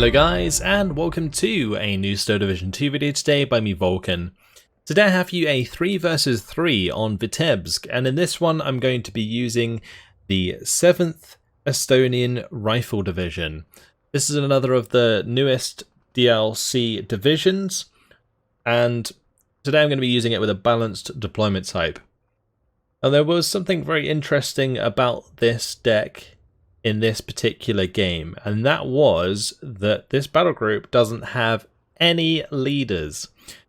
Hello guys, and welcome to a new Estonian Division 2 video today by me, Vulcan. Today I have you a 3 versus 3 on Vitebsk, and in this one I'm going to be using the 7th Estonian Rifle Division. This is another of the newest DLC divisions, and today I'm going to be using it with a balanced deployment type. And there was something very interesting about this deck in this particular game, and that was that this battle group doesn't have any leaders.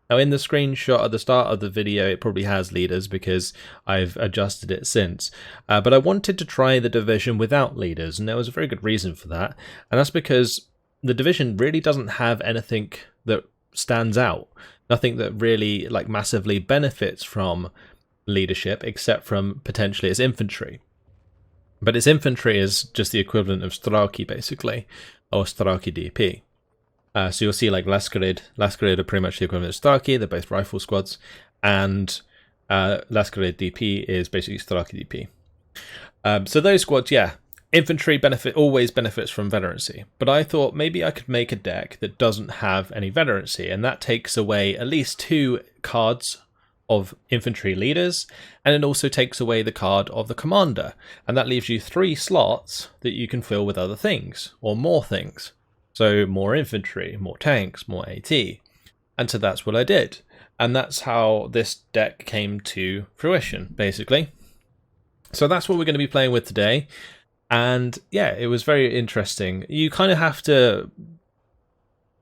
Now in the screenshot at the start of the video it probably has leaders because I've adjusted it since, but I wanted to try the division without leaders, and there was a very good reason for that, and that's because the division really doesn't have anything that stands out, nothing that really massively benefits from leadership except from potentially its infantry. But its infantry is just the equivalent of Straki, basically, or Straki DP. So you'll see Laskarid are pretty much the equivalent of Straki, they're both rifle squads, and Laskarid DP is basically Straki DP. So those squads, yeah, infantry always benefits from veterancy, but I thought maybe I could make a deck that doesn't have any veterancy, and that takes away at least 2 cards of infantry leaders, and it also takes away the card of the commander, and that leaves you 3 slots that you can fill with other things, or more things. So more infantry, more tanks, more AT, and so that's what I did, and that's how this deck came to fruition, basically. So that's what we're going to be playing with today, and yeah, it was very interesting. You kind of have to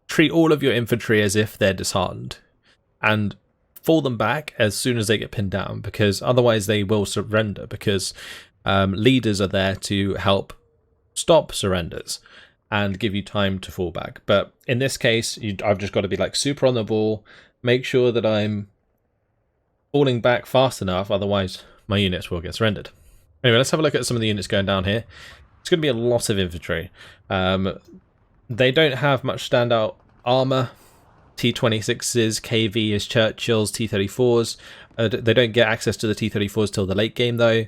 treat all of your infantry as if they're disheartened, and fall them back as soon as they get pinned down, because otherwise they will surrender, because leaders are there to help stop surrenders and give you time to fall back. But in this case, I've just got to be super on the ball, make sure that I'm falling back fast enough, otherwise my units will get surrendered. Anyway, let's have a look at some of the units going down here. It's going to be a lot of infantry. They don't have much standout armor. T26s, KVs, Churchills, T34s. They don't get access to the T34s till the late game though,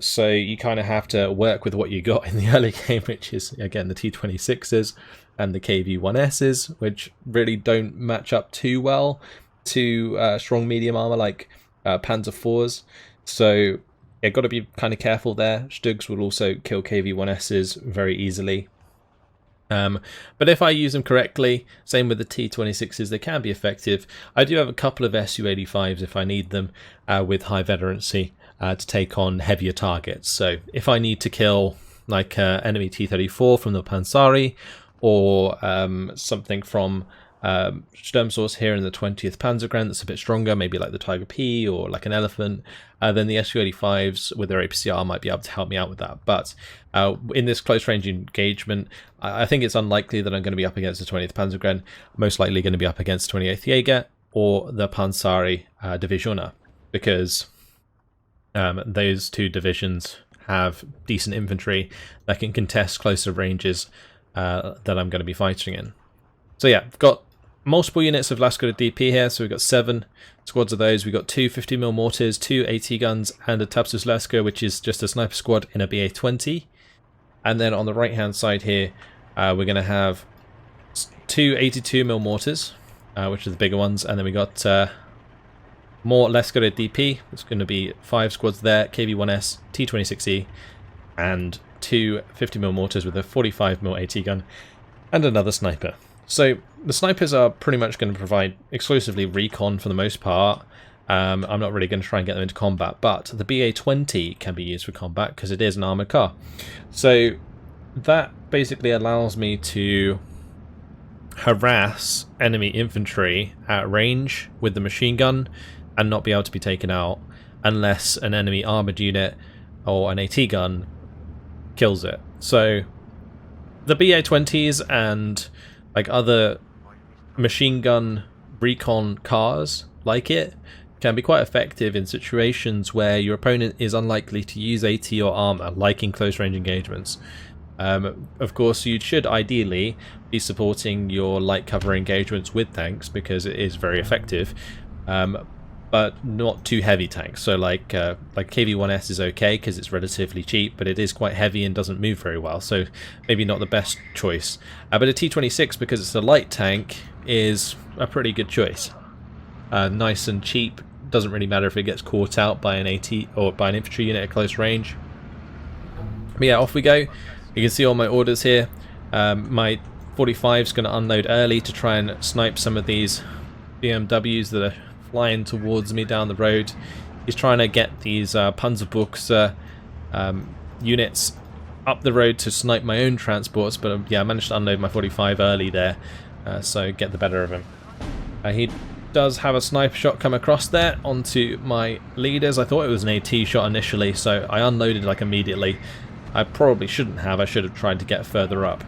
so you kind of have to work with what you got in the early game, which is again the T26s and the KV-1Ss, which really don't match up too well to strong medium armor like Panzer IVs. So you've got to be kind of careful there. Stugs will also kill KV-1Ss very easily. But if I use them correctly, same with the T26s, they can be effective. I do have a couple of Su-85s if I need them with high veterancy to take on heavier targets. So if I need to kill enemy T34 from the Pansari, or something from Sturmsource here in the 20th Panzergrenade that's a bit stronger, maybe like the Tiger P or like an Elephant, then the Su-85s with their APCR might be able to help me out with that. But in this close range engagement, I think it's unlikely that I'm going to be up against the 20th Panzergrenade. Most likely going to be up against 28th Jaeger or the Pansari Divisiona, because those 2 divisions have decent infantry that can contest closer ranges that I'm going to be fighting in. So yeah, I've got multiple units of Laskarid DP here, so we've got 7 squads of those. We've got 2 50mm mortars, 2 AT guns, and a Tapsus Lasker, which is just a sniper squad in a BA-20. And then on the right hand side here, we're going to have 2 82mm mortars, which are the bigger ones, and then we got more Laskarid DP. It's going to be 5 squads there, KV-1S, T26E, and 2 50mm mortars with a 45mm AT gun, and another sniper. So the snipers are pretty much going to provide exclusively recon for the most part. I'm not really going to try and get them into combat, but the BA-20 can be used for combat because it is an armoured car. So that basically allows me to harass enemy infantry at range with the machine gun and not be able to be taken out unless an enemy armoured unit or an AT gun kills it. So the BA-20s and other machine gun recon cars like it can be quite effective in situations where your opponent is unlikely to use AT or armor, like in close range engagements. Of course, you should ideally be supporting your light cover engagements with tanks because it is very effective. but not too heavy tanks. So like KV-1S is okay because it's relatively cheap, but it is quite heavy and doesn't move very well, so maybe not the best choice. But a T-26, because it's a light tank, is a pretty good choice. Nice and cheap, doesn't really matter if it gets caught out by an AT or by an infantry unit at close range. But yeah, off we go. You can see all my orders here. My 45 is going to unload early to try and snipe some of these BMWs that are flying towards me down the road. He's trying to get these Panzerbuchs units up the road to snipe my own transports, but yeah, I managed to unload my 45 early there, so get the better of him. He does have a sniper shot come across there onto my leaders. I thought it was an AT shot initially, so I unloaded like immediately. I probably shouldn't have. I should have tried to get further up,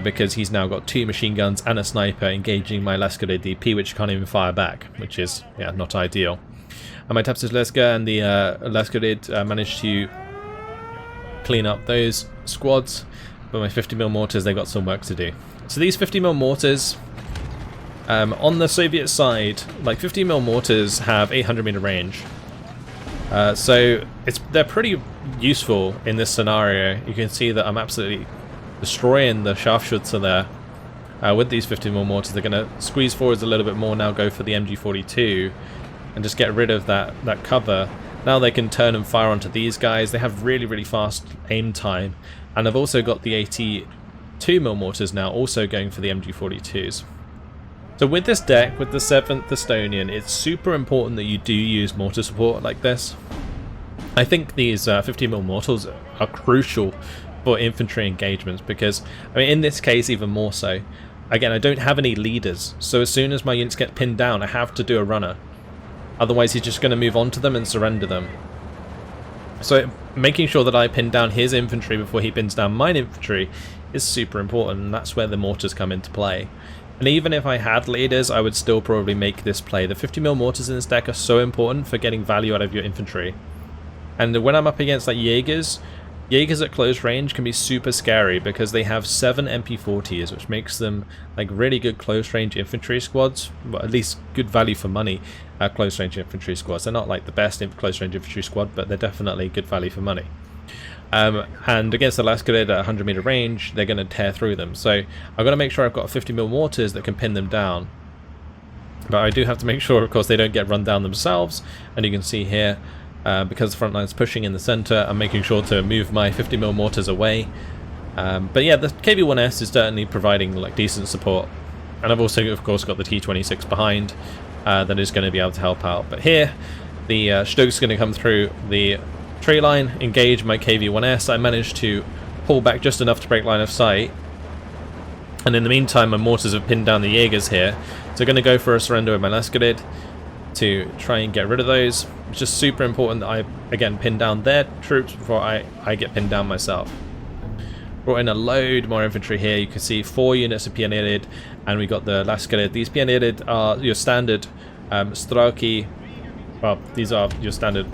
because he's now got 2 machine guns and a sniper engaging my Lascare DP, which can't even fire back, which is, yeah, not ideal. And my Tapsisleska and the Lascare managed to clean up those squads, but my 50mm mortars, they got some work to do. So these 50mm mortars, on the Soviet side, like 50mm mortars have 800-meter range. So they're pretty useful in this scenario. You can see that I'm absolutely destroying the Scharfschütze there. With these 50mm mortars, they're going to squeeze forwards a little bit more now, go for the MG42, and just get rid of that cover. Now they can turn and fire onto these guys. They have really, really fast aim time. And I've also got the 82mm mortars now also going for the MG42s. So with this deck, with the 7th Estonian, it's super important that you do use mortar support like this. I think these 50mm mortars are crucial for infantry engagements because, I mean, in this case even more so. Again, I don't have any leaders, so as soon as my units get pinned down, I have to do a runner. Otherwise he's just going to move on to them and surrender them. So making sure that I pin down his infantry before he pins down mine infantry is super important, and that's where the mortars come into play. And even if I had leaders, I would still probably make this play. The 50mm mortars in this deck are so important for getting value out of your infantry. And when I'm up against like Jaegers at close range can be super scary because they have 7 MP40s, which makes them like really good close range infantry squads, well, at least good value for money close range infantry squads. They're not like the best close range infantry squad, but they're definitely good value for money. And against the Lascare at 100-meter range, they're going to tear through them. So I've got to make sure I've got 50mm mortars that can pin them down. But I do have to make sure, of course, they don't get run down themselves. And you can see here, because the front line's pushing in the center, I'm making sure to move my 50mm mortars away. But yeah, the KV-1S is certainly providing like decent support. And I've also, of course, got the T-26 behind that is going to be able to help out. But here, the Stug's going to come through the tree line, engage my KV-1S. I managed to pull back just enough to break line of sight. And in the meantime, my mortars have pinned down the Jaegers here. So I'm going to go for a surrender with my Lascare to try and get rid of those. It's just super important that I, again, pin down their troops before I get pinned down myself. Brought in a load more infantry here. You can see 4 units of pioneered, and we got the Lascare. These pioneered are your standard Strauki. Well, these are your standard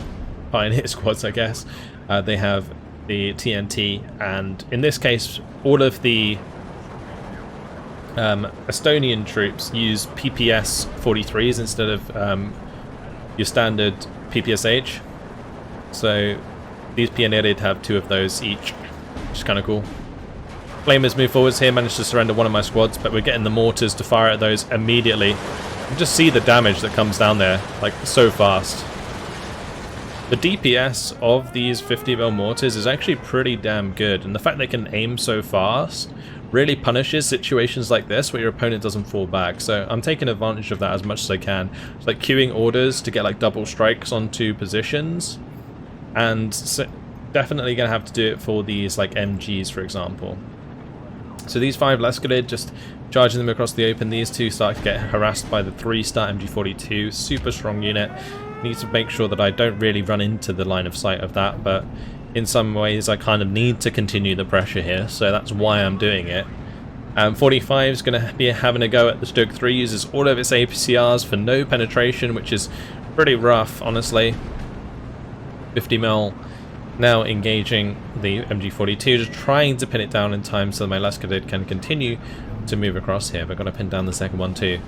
pioneer squads, I guess. They have the TNT, and in this case, all of the Estonian troops use PPS 43s instead of your standard PPSH. So these pioneered have 2 of those each, which is kind of cool. Flamers move forwards here, managed to surrender one of my squads, but we're getting the mortars to fire at those immediately. You can just see the damage that comes down there, like, so fast. The DPS of these 50mm mortars is actually pretty damn good, and the fact they can aim so fast really punishes situations like this where your opponent doesn't fall back. So I'm taking advantage of that as much as I can. It's like queuing orders to get like double strikes onto positions, and so definitely gonna have to do it for these like MGs, for example. So these 5 Lascare, just charging them across the open. These 2 start to get harassed by the 3-star MG42, super strong unit. Need to make sure that I don't really run into the line of sight of that, but in some ways I kind of need to continue the pressure here, so that's why I'm doing it. 45 is going to be having a go at the Stug 3, uses all of its APCRs for no penetration, which is pretty rough, honestly. 50mm now engaging the MG42, just trying to pin it down in time so my Lascare can continue to move across here. But I've got to pin down the second one too.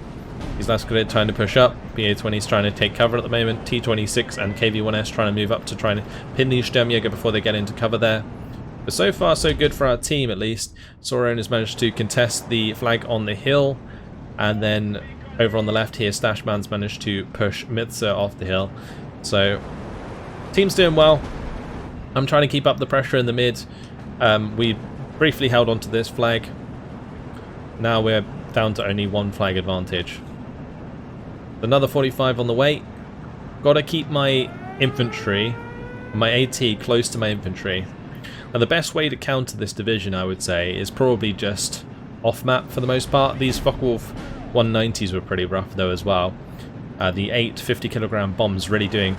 These last grid trying to push up. BA-20 is trying to take cover at the moment. T-26 and KV-1S trying to move up to try and pin these Sturmjäger before they get into cover there. But so far so good for our team at least. Soren has managed to contest the flag on the hill. And then over on the left here, Stashman's managed to push Mitza off the hill. So, team's doing well. I'm trying to keep up the pressure in the mid. We briefly held onto this flag. Now we're down to only one flag advantage. Another 45 on the way. Got to keep my infantry, my AT, close to my infantry. And the best way to counter this division, I would say, is probably just off-map for the most part. These Focke-Wulf 190s were pretty rough though as well. The 8 50-kilogram bombs really doing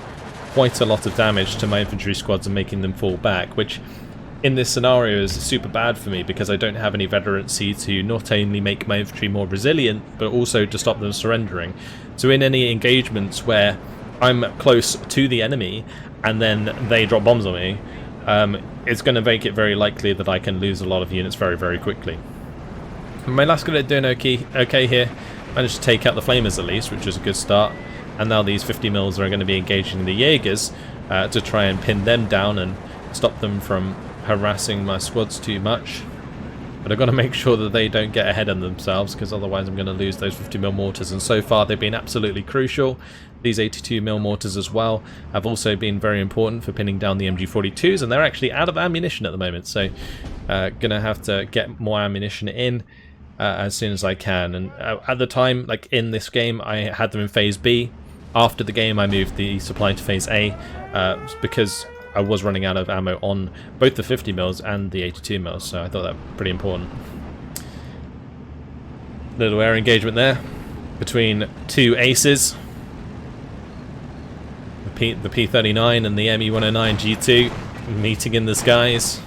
quite a lot of damage to my infantry squads and making them fall back, which in this scenario is super bad for me because I don't have any veterancy to not only make my infantry more resilient but also to stop them surrendering. So in any engagements where I'm close to the enemy and then they drop bombs on me, it's going to make it very likely that I can lose a lot of units very, very quickly. My last grid doing okay here. Managed to take out the flamers at least, which was a good start. And now these 50 mils are going to be engaging the Jaegers to try and pin them down and stop them from harassing my squads too much. But I've got to make sure that they don't get ahead of themselves, because otherwise I'm going to lose those 50mm mortars. And so far they've been absolutely crucial. These 82mm mortars as well have also been very important for pinning down the MG42s, and they're actually out of ammunition at the moment. So gonna have to get more ammunition in as soon as I can. And at the time, like in this game, I had them in phase B. After the game I moved the supply to phase A because I was running out of ammo on both the 50mm and the 82mm, so I thought that was pretty important. Little air engagement there between two aces. The P39 and the ME109 G2 meeting in the skies.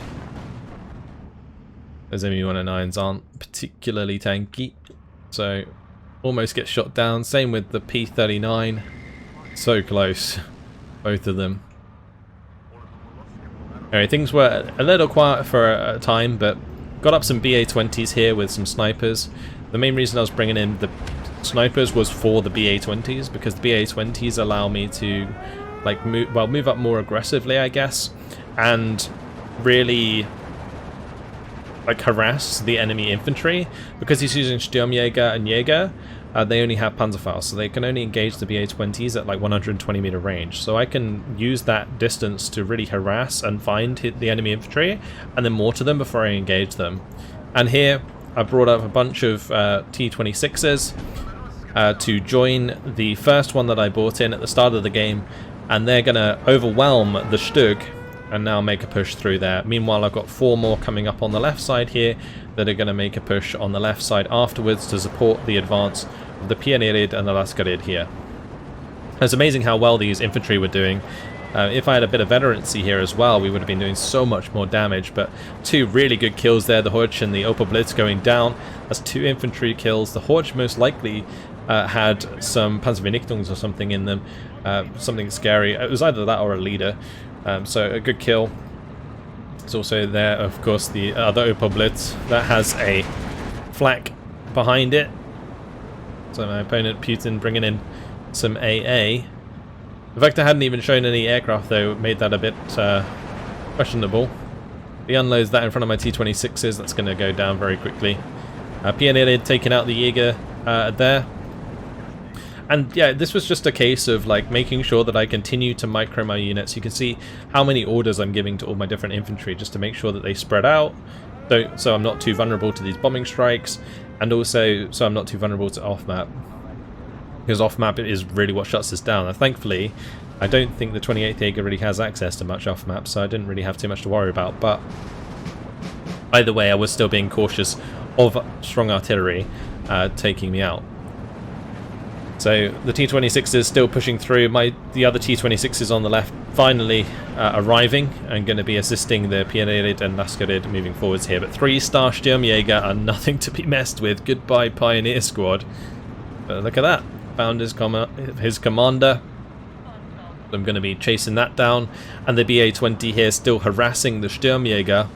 Those ME109s aren't particularly tanky, so almost get shot down. Same with the P39. So close, both of them. Anyway, things were a little quiet for a time, but got up some BA-20s here with some snipers. The main reason I was bringing in the snipers was for the BA-20s, because the BA-20s allow me to like move up more aggressively, I guess, and really like harass the enemy infantry. Because he's using Sturmjäger and Jäger, they only have Panzerfaust, so they can only engage the BA-20s at like 120 meter range. So I can use that distance to really harass and find the enemy infantry and then mortar them before I engage them. And here I brought up a bunch of T-26s to join the first one that I brought in at the start of the game, and they're going to overwhelm the Stug and now make a push through there. Meanwhile, I've got 4 more coming up on the left side here that are going to make a push on the left side afterwards to support the advance of the Pioneerid and the Lascarid here. It's amazing how well these infantry were doing. If I had a bit of veterancy here as well, we would have been doing so much more damage. But 2 really good kills there, the Horch and the Opel Blitz going down. That's 2 infantry kills. The Horch most likely had some Panzervernichtungs or something in them, something scary. It was either that or a leader. So a good kill. There's also there, of course, the other Opel Blitz that has a flak behind it. So my opponent Putin bringing in some AA. The fact I hadn't even shown any aircraft though made that a bit questionable. He unloads that in front of my T-26s. That's going to go down very quickly. Pioneerid taking out the Jaeger there. And yeah, this was just a case of like making sure that I continue to micro my units. You can see how many orders I'm giving to all my different infantry just to make sure that they spread out, so I'm not too vulnerable to these bombing strikes, and also so I'm not too vulnerable to off-map. Because off-map is really what shuts us down. And thankfully, I don't think the 28th Jaeger really has access to much off-map, so I didn't really have too much to worry about. But either way, I was still being cautious of strong artillery taking me out. So the T-26 is still pushing through. The other T-26 is on the left, finally arriving and going to be assisting the Pioneerid and Lascarid moving forwards here. But 3-star Sturmjäger are nothing to be messed with. Goodbye, Pioneer Squad. But look at that. Found his commander. I'm going to be chasing that down. And the BA-20 here still harassing the Sturmjäger.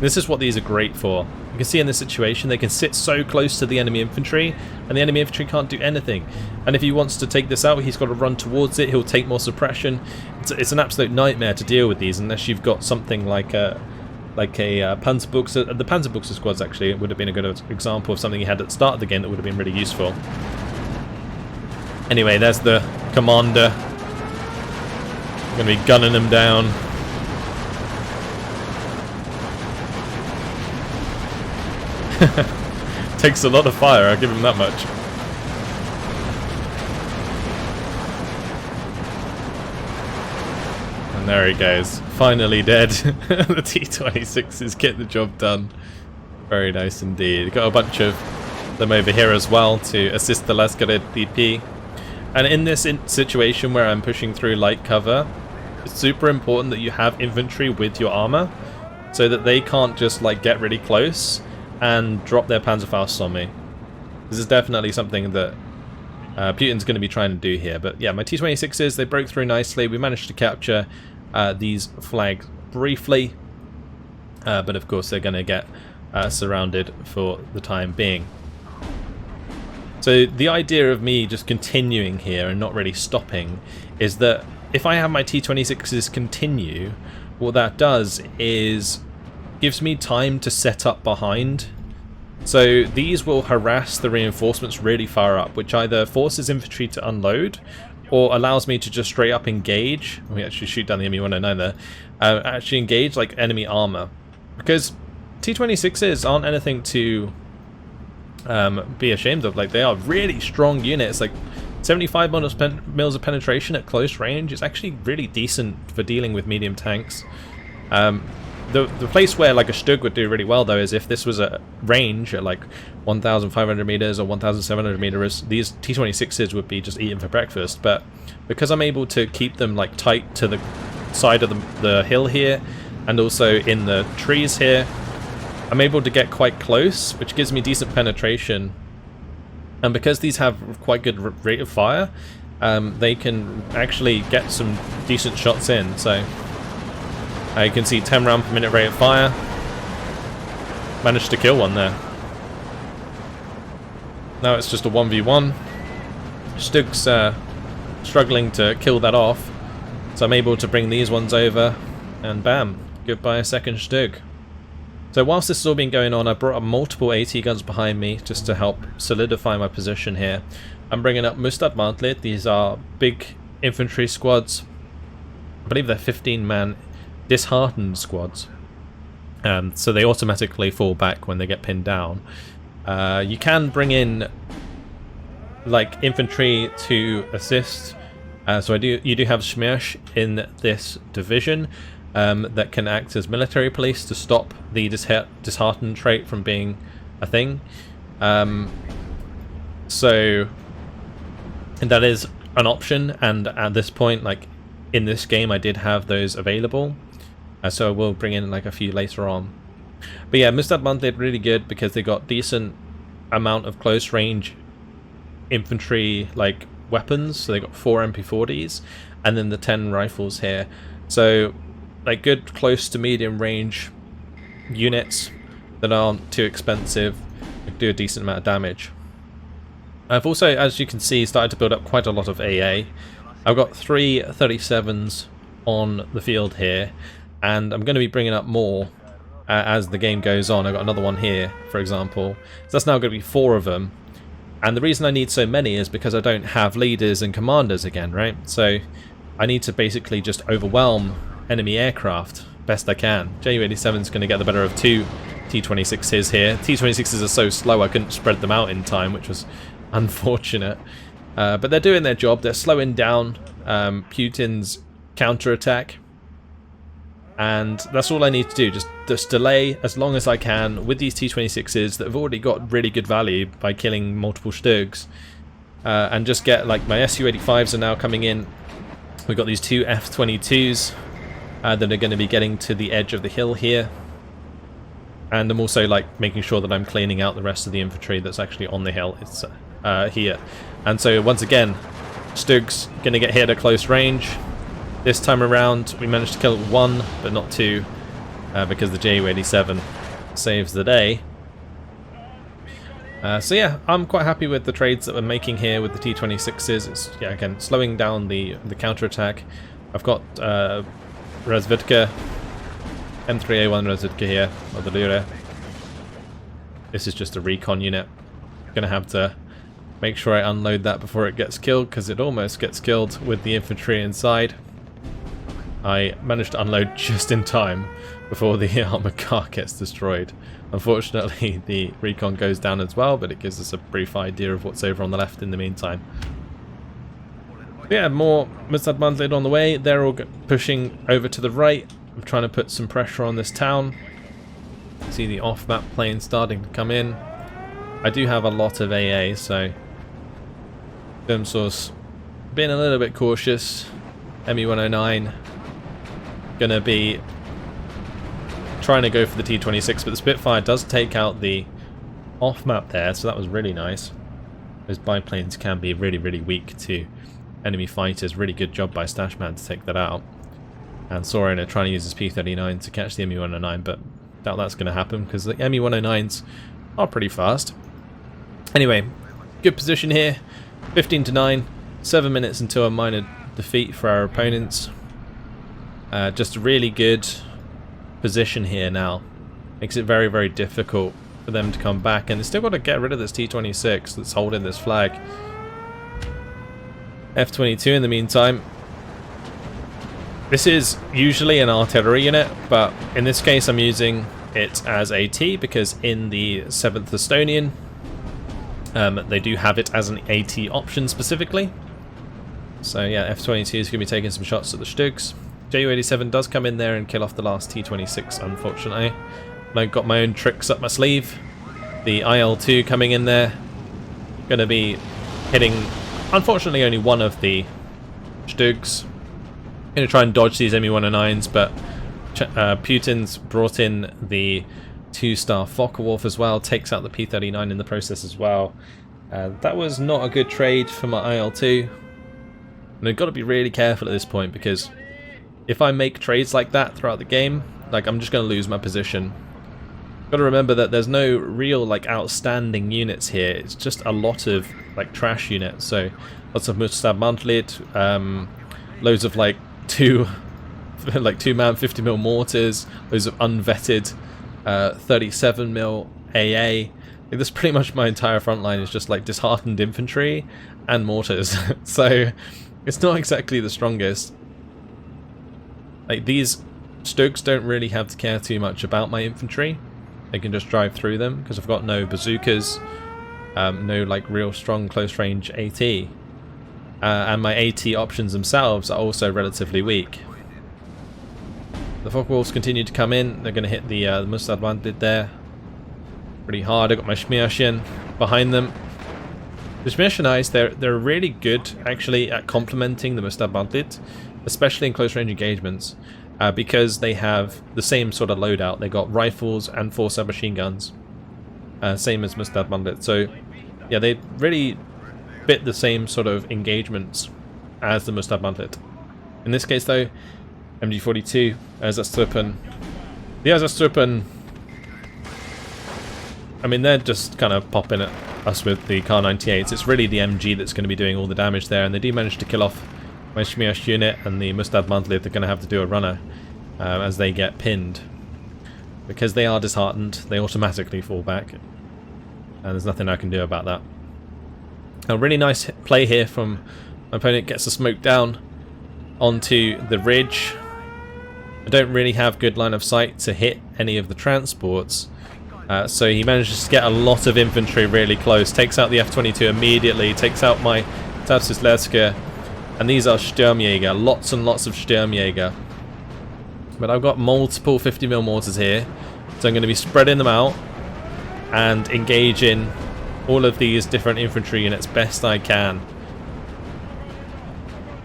This is what these are great for. You can see in this situation they can sit so close to the enemy infantry, and the enemy infantry can't do anything. And if he wants to take this out, he's got to run towards it. He'll take more suppression. It's an absolute nightmare to deal with these unless you've got something like a Panzerbuchse. The Panzerbuchse squads actually would have been a good example of something you had at the start of the game that would have been really useful. Anyway, there's the commander. I'm going to be gunning him down. Takes a lot of fire, I'll give him that much. And there he goes, finally dead. The T-26s get the job done. Very nice indeed. Got a bunch of them over here as well to assist the Lascaret PP. And in this situation where I'm pushing through light cover, it's super important that you have infantry with your armor, so that they can't just like get really close and drop their Panzerfausts on me. This is definitely something that Putin's going to be trying to do here. But yeah, my T-26s, they broke through nicely. We managed to capture these flags briefly, but of course they're going to get surrounded for the time being. So the idea of me just continuing here and not really stopping is that if I have my T-26s continue, what that does is gives me time to set up behind. So these will harass the reinforcements really far up, which either forces infantry to unload or allows me to just straight up engage. We actually shoot down the ME-109 there. Actually engage like enemy armor, because T-26s aren't anything to be ashamed of. Like, they are really strong units. Like 75 mils of penetration at close range is actually really decent for dealing with medium tanks. The place where like a Stug would do really well though is if this was a range at like 1,500 meters or 1,700 meters. These T-26s would be just eaten for breakfast. But because I'm able to keep them like tight to the side of the hill here, and also in the trees here, I'm able to get quite close, which gives me decent penetration. And because these have quite good rate of fire, they can actually get some decent shots in. So you can see 10 round per minute rate of fire. Managed to kill one there. Now it's just a 1v1. Stug's struggling to kill that off, so I'm able to bring these ones over, and bam, goodbye a second Stug. So whilst this has all been going on, I brought up multiple AT guns behind me just to help solidify my position here. I'm bringing up Mustadmantlit. These are big infantry squads. I believe they're 15-man disheartened squads, so they automatically fall back when they get pinned down. You can bring in like infantry to assist, so you do have Smersh in this division that can act as military police to stop the disheartened trait from being a thing. So and that is an option, and at this point, like in this game, I did have those available. So I will bring in like a few later on. But yeah, Mustadmantlit really good because they got decent amount of close range infantry like weapons. So they got 4 MP40s and then the 10 rifles here. So like good close to medium range units that aren't too expensive, do a decent amount of damage. I've also, as you can see, started to build up quite a lot of AA. I've got 3 37s on the field here, and I'm going to be bringing up more as the game goes on. I've got another one here, for example. So that's now going to be 4 of them. And the reason I need so many is because I don't have leaders and commanders again, right? So I need to basically just overwhelm enemy aircraft best I can. Ju-87 is going to get the better of 2 T-26s here. T-26s are so slow I couldn't spread them out in time, which was unfortunate. But they're doing their job. They're slowing down Putin's counterattack. And that's all I need to do, just delay as long as I can with these T-26s that have already got really good value by killing multiple Stugs. And just get, like, my Su-85s are now coming in. We've got these 2 F-22s that are going to be getting to the edge of the hill here. And I'm also, like, making sure that I'm cleaning out the rest of the infantry that's actually on the hill. It's here. And so, once again, Stug's going to get hit at close range. This time around, we managed to kill 1, but not 2. because the Ju-87 saves the day. So yeah, I'm quite happy with the trades that we're making here with the T-26s. It's, yeah, again, slowing down the counterattack. I've got Razvedka, M3A1 Razvedka here, or the Lure. This is just a recon unit. Gonna have to make sure I unload that before it gets killed, because it almost gets killed with the infantry inside. I managed to unload just in time before the armoured car gets destroyed. Unfortunately, the recon goes down as well, but it gives us a brief idea of what's over on the left in the meantime. Yeah, more Mustadbandlid on the way. They're all pushing over to the right. I'm trying to put some pressure on this town. See the off-map planes starting to come in. I do have a lot of AA, so Firmsource being a little bit cautious. ME-109 gonna be trying to go for the T-26, but the Spitfire does take out the off-map there, so that was really nice. Those biplanes can be really, really weak to enemy fighters. Really good job by Stashman to take that out. And Soren are trying to use his P-39 to catch the ME-109, but doubt that's going to happen because the ME-109s are pretty fast. Anyway, good position here. 15-9, 7 minutes until a minor defeat for our opponents. Just a really good position here now. Makes it very, very difficult for them to come back, and they still got to get rid of this T-26 that's holding this flag. F-22 in the meantime. This is usually an artillery unit, but in this case I'm using it as AT because in the 7th Estonian they do have it as an AT option specifically. So yeah, F-22 is going to be taking some shots at the Stugs. Ju-87 does come in there and kill off the last T-26, unfortunately. I've got my own tricks up my sleeve. The IL-2 coming in there. Going to be hitting, unfortunately, only one of the Stugs. Going to try and dodge these ME-109s, but Putin's brought in the 2-star Focke-Wulf as well. Takes out the P-39 in the process as well. That was not a good trade for my IL-2. And I've got to be really careful at this point because if I make trades like that throughout the game, like I'm just going to lose my position. Got to remember that there's no real like outstanding units here. It's just a lot of like trash units. So lots of Mustadbandlid, loads of like two man 50mm mortars, loads of unvetted 37mm AA. Like, that's pretty much my entire front line is just like disheartened infantry and mortars. So it's not exactly the strongest. Like, these Stugs don't really have to care too much about my infantry. They can just drive through them because I've got no bazookas, no like real strong close range AT, and my AT options themselves are also relatively weak. The Focke-Wulfs continue to come in. They're going to hit the Mustadbandlid there pretty hard. I've got my Schmierchen behind them. The Schmierchenites, they're really good actually at complementing the Mustadbandlid, especially in close range engagements, because they have the same sort of loadout. They got rifles and 4 submachine guns, same as Mustadbandlid. So yeah, they really fit the same sort of engagements as the Mustadbandlid. In this case though, MG42, Ersatztruppen. The Ersatztruppen, I mean, they're just kind of popping at us with the Kar 98s. It's really the MG that's going to be doing all the damage there, and they do manage to kill off my Schmierch unit, and the Mustadbandlid, they're going to have to do a runner as they get pinned. Because they are disheartened, they automatically fall back, and there's nothing I can do about that. A really nice play here from my opponent. Gets the smoke down onto the ridge. I don't really have good line of sight to hit any of the transports, so he manages to get a lot of infantry really close. Takes out the F-22 immediately, takes out my Tabsislerska, and these are Sturmjäger, lots and lots of Sturmjäger. But I've got multiple 50mm mortars here, so I'm going to be spreading them out and engaging all of these different infantry units best I can.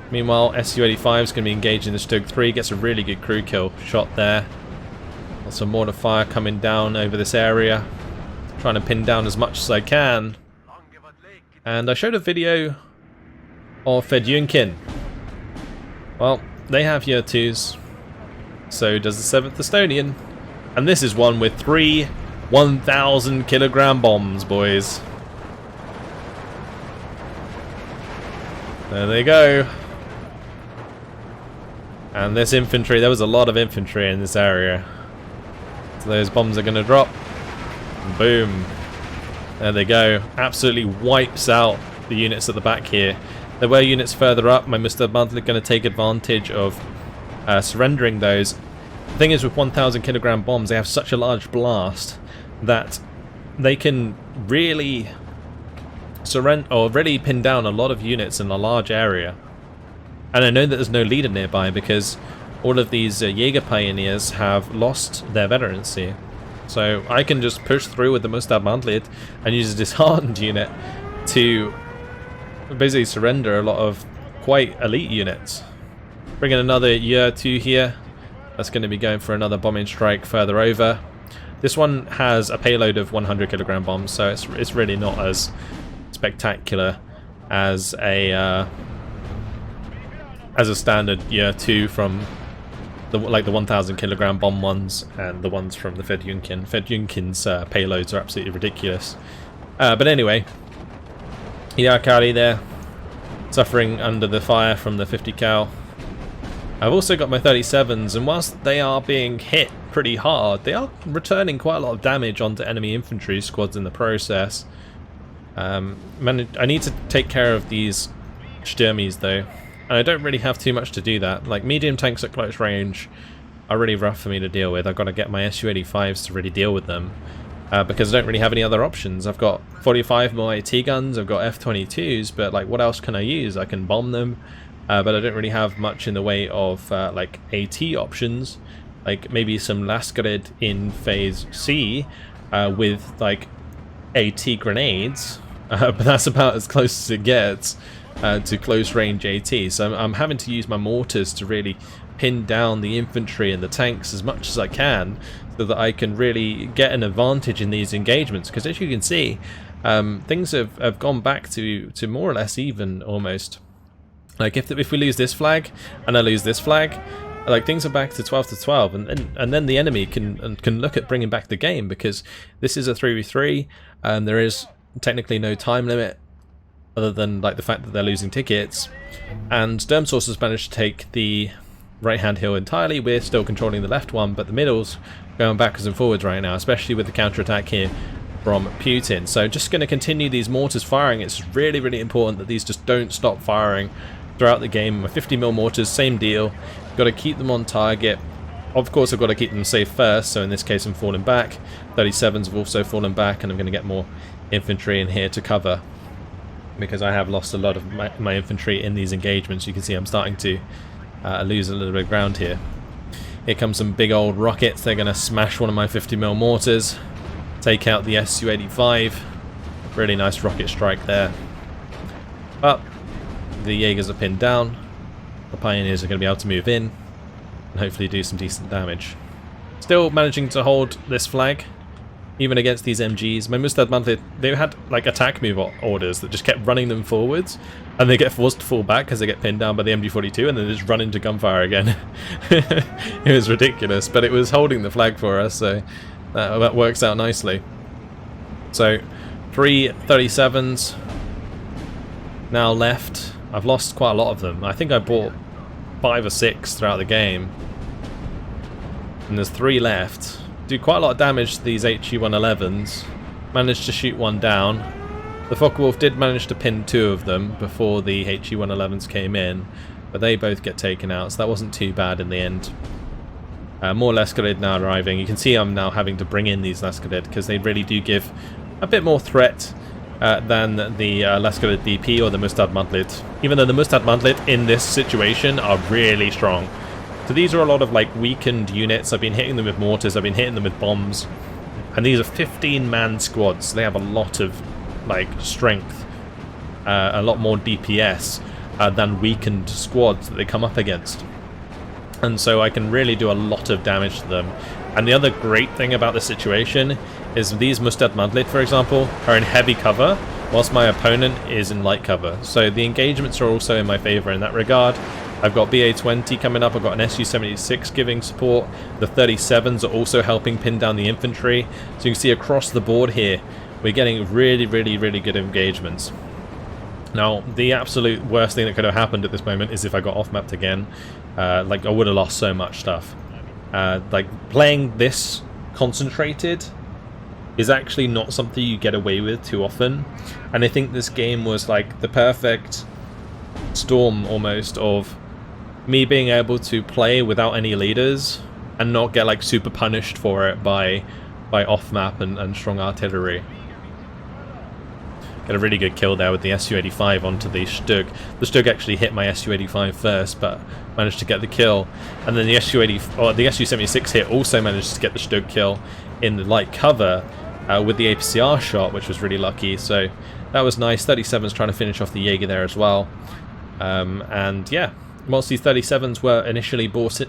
Meanwhile, Su-85 is going to be engaging the Stug 3, gets a really good crew kill shot there. Lots of mortar fire coming down over this area, trying to pin down as much as I can. And I showed a video of Fedjunkin. Well, they have year 2s, so does the 7th Estonian. And this is one with 3 1,000 kilogram bombs, boys. There they go. And this infantry, there was a lot of infantry in this area. So those bombs are going to drop. Boom. There they go. Absolutely wipes out the units at the back here. There were units further up. My Mr. Badlet going to take advantage of surrendering those. The thing is, with 1,000 kilogram bombs, they have such a large blast that they can really surrender or really pin down a lot of units in a large area. And I know that there's no leader nearby because all of these Jaeger pioneers have lost their veterancy. So I can just push through with the Mustad Mantlet and use a disheartened unit to basically surrender a lot of quite elite units. Bring in another Year 2 here. That's going to be going for another bombing strike further over. This one has a payload of 100 kilogram bombs, so it's really not as spectacular as a standard Year 2 from the 1,000 kilogram bomb ones and the ones from the Fedjunkin. Fedjunkin's payloads are absolutely ridiculous. But anyway, Yakari there, suffering under the fire from the 50 cal. I've also got my 37s, and whilst they are being hit pretty hard, they are returning quite a lot of damage onto enemy infantry squads in the process. I need to take care of these Stürmies though, and I don't really have too much to do that. Like, medium tanks at close range are really rough for me to deal with. I've got to get my Su-85s to really deal with them, because I don't really have any other options. I've got 45mm AT guns, I've got F-22s, but like, what else can I use? I can bomb them. But I don't really have much in the way of like AT options, like maybe some Lascarid in Phase C with like AT grenades, but that's about as close as it gets to close range AT. So I'm having to use my mortars to really pin down the infantry and the tanks as much as I can, so that I can really get an advantage in these engagements. Because as you can see, things have gone back to more or less even almost. Like, if we lose this flag and I lose this flag, like, things are back to 12 to 12, and then the enemy can look at bringing back the game, because this is a 3v3 and there is technically no time limit other than like the fact that they're losing tickets. And Sturmsource has managed to take the right hand hill entirely. We're still controlling the left one, but the middle's going backwards and forwards right now, especially with the counter-attack here from Putin. So just going to continue these mortars firing. It's really, really important that these just don't stop firing throughout the game. My 50mm mortars, same deal. Got to keep them on target. Of course, I've got to keep them safe first, so in this case I'm falling back. 37s have also fallen back, and I'm going to get more infantry in here to cover, because I have lost a lot of my infantry in these engagements. You can see I'm starting to lose a little bit of ground here. Here comes some big old rockets. They're going to smash one of my 50mm mortars, take out the Su-85. Really nice rocket strike there. But the Jaegers are pinned down. The Pioneers are going to be able to move in and hopefully do some decent damage. Still managing to hold this flag, even against these MGs. My Mustad Mantlet, they had like attack move orders that just kept running them forwards, and they get forced to fall back because they get pinned down by the MG42, and then they just run into gunfire again. It was ridiculous, but it was holding the flag for us, so that works out nicely. So 3 37s now left. I've lost quite a lot of them. I think I bought 5 or 6 throughout the game, and there's 3 left. Do quite a lot of damage to these HE-111s. Managed to shoot one down. The Focke-Wulf did manage to pin 2 of them before the HE-111s came in, but they both get taken out, so that wasn't too bad in the end. More Lascarid now arriving. You can see I'm now having to bring in these Lascarid because they really do give a bit more threat than the Lascarid DP or the Mustad Mantlet. Even though the Mustad Mantlet in this situation are really strong. So these are a lot of like weakened units. I've been hitting them with mortars, I've been hitting them with bombs. And these are 15-man squads, so they have a lot of like strength, a lot more DPS than weakened squads that they come up against. And so I can really do a lot of damage to them. And the other great thing about this situation is these Mustad Mantlet, for example, are in heavy cover, whilst my opponent is in light cover. So the engagements are also in my favour in that regard. I've got BA-20 coming up, I've got an SU-76 giving support, the 37s are also helping pin down the infantry, so you can see across the board here, we're getting really good engagements. Now, the absolute worst thing that could have happened at this moment is if I got off-mapped again. Like, I would have lost so much stuff. Like, playing this concentrated is actually not something you get away with too often, and I think this game was like the perfect storm almost of me being able to play without any leaders and not get like super punished for it by off-map and strong artillery. Got a really good kill there with the Su-85 onto the Stug. The Stug actually hit my Su-85 first, but managed to get the kill. And then the Su-76 hit also managed to get the Stug kill in the light cover with the APCR shot, which was really lucky. So that was nice. 37's trying to finish off the Jaeger there as well. And yeah, whilst these 37s were initially bought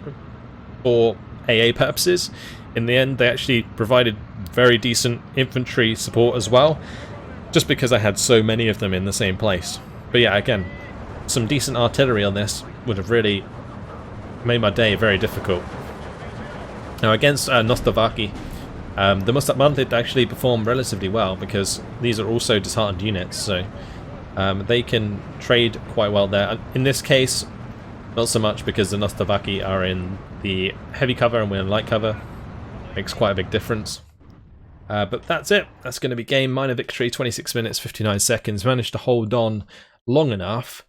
for AA purposes, in the end they actually provided very decent infantry support as well, just because I had so many of them in the same place. But yeah, again, some decent artillery on this would have really made my day very difficult. Now against Nostovaki, the Mustad actually performed relatively well because these are also disheartened units, so they can trade quite well there. In this case, not so much because the Nostovaki are in the heavy cover and we're in light cover. Makes quite a big difference. But that's it. That's going to be game. Minor victory, 26 minutes, 59 seconds. Managed to hold on long enough.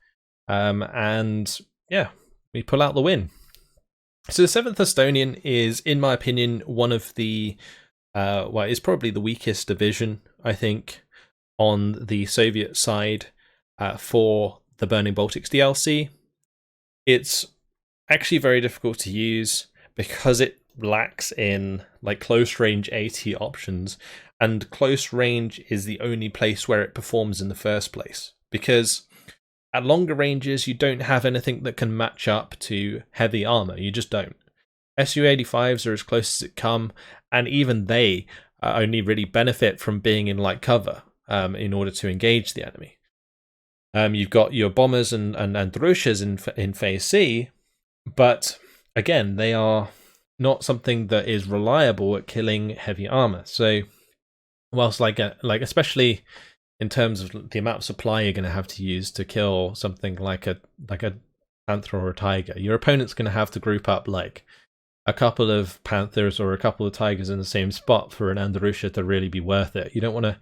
And yeah, we pull out the win. So the 7th Estonian is, in my opinion, one of the, well, it's probably the weakest division, I think, on the Soviet side for the Burning Baltics DLC. It's actually very difficult to use because it lacks in like close range AT options, and close range is the only place where it performs in the first place, because at longer ranges you don't have anything that can match up to heavy armor. You just don't. Su-85s are as close as it come, and even they only really benefit from being in light cover in order to engage the enemy. You've got your bombers and Andrushas in Phase C, but again, they are not something that is reliable at killing heavy armor. So whilst like especially in terms of the amount of supply you're going to have to use to kill something like a panther or a tiger, your opponent's going to have to group up like a couple of panthers or a couple of tigers in the same spot for an Andrusha to really be worth it. You don't want to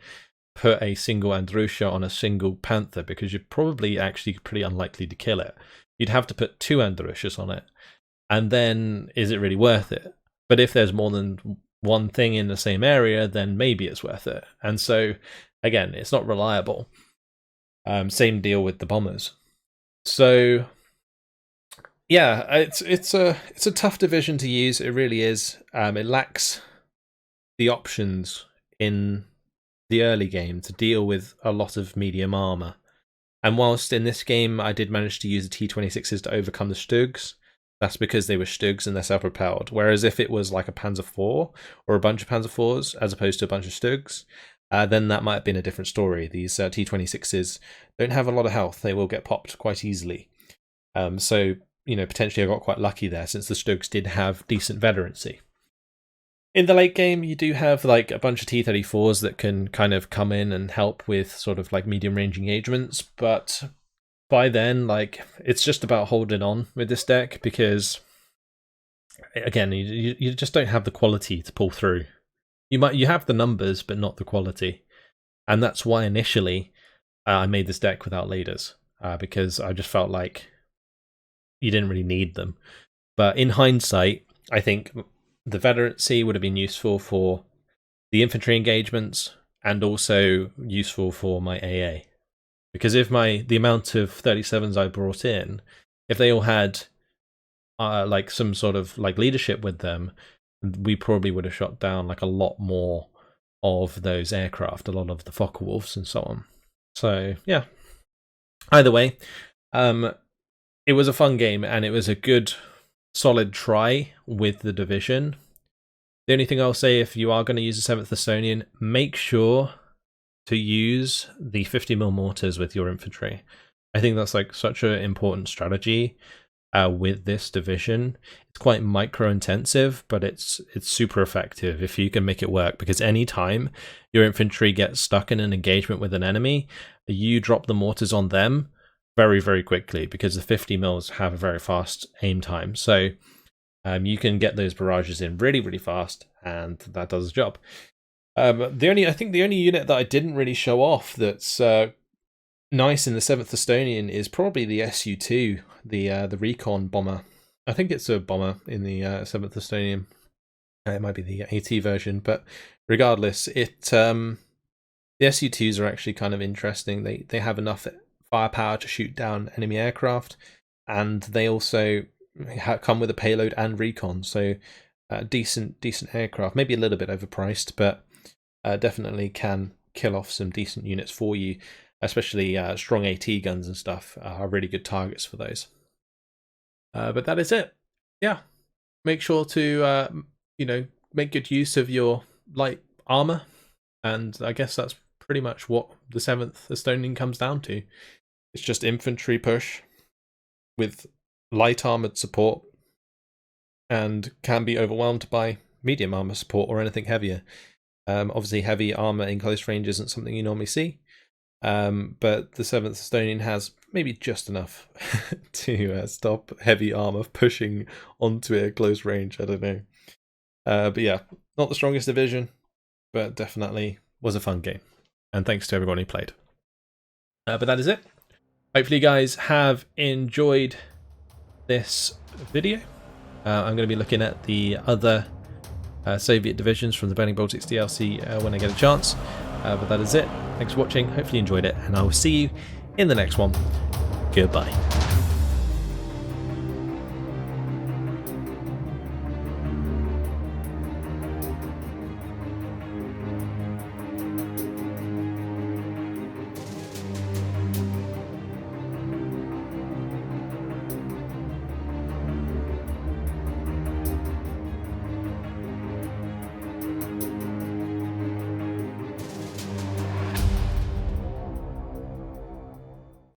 put a single Andrusha on a single panther because you're probably actually pretty unlikely to kill it. You'd have to put 2 Andrushas on it, and then is it really worth it? But if there's more than one thing in the same area, then maybe it's worth it. And so again, it's not reliable. Same deal with the bombers. So yeah, it's a tough division to use. It really is. It lacks the options in the early game to deal with a lot of medium armor. And whilst in this game I did manage to use the T-26s to overcome the Stugs, that's because they were Stugs and they're self-propelled. Whereas if it was like a Panzer IV or a bunch of Panzer IVs as opposed to a bunch of Stugs, then that might have been a different story. These T-26s don't have a lot of health. They will get popped quite easily. So, you know, potentially I got quite lucky there since the Stugs did have decent veterancy. In the late game, you do have like a bunch of T-34s that can kind of come in and help with sort of like medium range engagements, but by then, like, it's just about holding on with this deck because, again, you just don't have the quality to pull through. You have the numbers, but not the quality, and that's why initially I made this deck without leaders because I just felt like you didn't really need them. But in hindsight, I think the veterancy would have been useful for the infantry engagements and also useful for my AA. Because if the amount of 37s I brought in, if they all had like some sort of like leadership with them, we probably would have shot down like a lot more of those aircraft, a lot of the Focke-Wulfs and so on. So yeah, either way, it was a fun game and it was a good solid try with the division. The only thing I'll say, if you are going to use the 7th Estonian, make sure to use the 50mm mortars with your infantry. I think that's like such an important strategy with this division. It's quite micro intensive, but it's super effective if you can make it work, because any time your infantry gets stuck in an engagement with an enemy, you drop the mortars on them very, very quickly, because the 50 mils have a very fast aim time. So you can get those barrages in really, really fast, and that does the job. I think the only unit that I didn't really show off that's nice in the 7th Estonian is probably the Su-2, the recon bomber. I think it's a bomber in the 7th Estonian. It might be the AT version, but regardless, the Su-2s are actually kind of interesting. They have enough firepower to shoot down enemy aircraft, and they also come with a payload and recon, so decent aircraft. Maybe a little bit overpriced, but definitely can kill off some decent units for you. Especially strong AT guns and stuff are really good targets for those. But that is it. Yeah, make sure to make good use of your light armor, and I guess that's pretty much what the 7th Estonian comes down to. It's just infantry push with light armored support, and can be overwhelmed by medium armor support or anything heavier. Obviously, heavy armor in close range isn't something you normally see. But the 7th Estonian has maybe just enough to stop heavy armor pushing onto it at close range. I don't know. But yeah, not the strongest division, but definitely was a fun game. And thanks to everyone who played. But that is it. Hopefully you guys have enjoyed this video. I'm going to be looking at the other Soviet divisions from the Burning Baltics DLC when I get a chance. But that is it. Thanks for watching. Hopefully you enjoyed it, and I will see you in the next one. Goodbye.